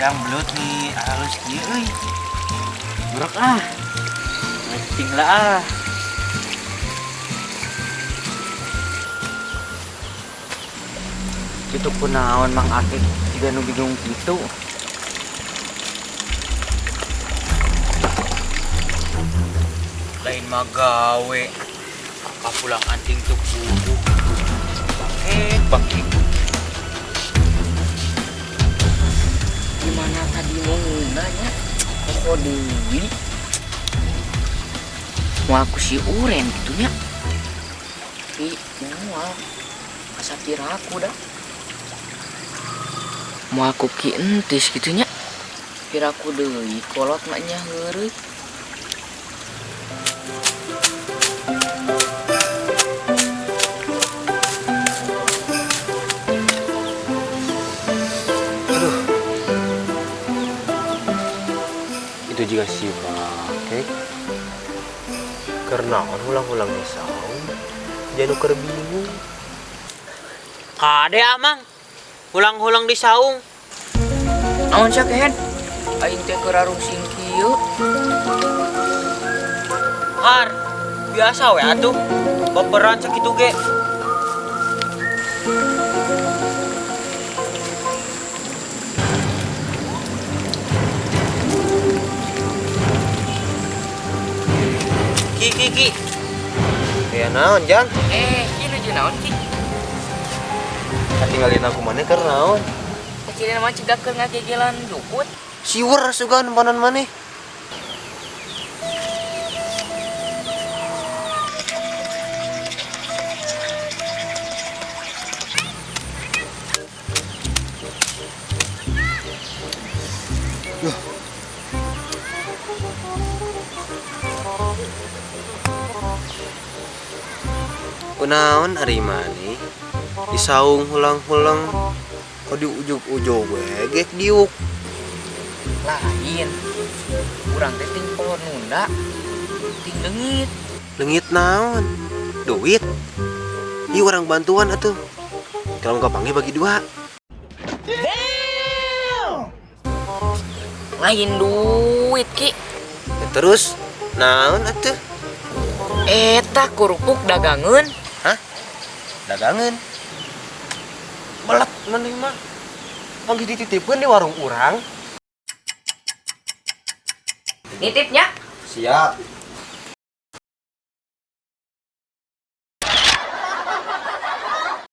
yang belut nih halus kieu euy. Gerak ah. Mancing lah ah. Itu kunaon Mang Akik juga nu bingung gitu. Lain mah gawe. Apa pulang anting tuh kudu. Bangkit. Gimana tadi mau nanya? Kok Dewi? Mau aku si Uren gitunya. Tapi mau asa piraku dah. Mau aku ki entis gitunya. Piraku deui kolot maknya heureuy. Itu juga si Bakek karena ulang-ulang saung jangan uker bingung. Kade amang. Hulang-hulang di saung. Naon sia kehead? Aing teh keur arungsing kieu. Har, biasa we atuh. Baperan sakitu ge. Ki. Ya naon Jang? Ieu nu naon ki? Tinggalin aku mana karena naon? Kecilin mah cigakeun ngagegelan jukut. Siwer sugan panon maneh. Kunaon ari maneh? Disaung hulang-hulang kok di ujug-ujug we gek diuk. Lain. Urang teh ting pohon nunda. Ting leungit. Leungit naon? Duit. Ieu orang bantuan atuh. Kalau nggak panggil bagi dua. Lain duit ki. Ya, terus naon atuh? Eta kerupuk dagangan. Hah? Dagangan. Belat maneh mah. Panggil dititipkeun di warung urang. Nitipnya. Siap.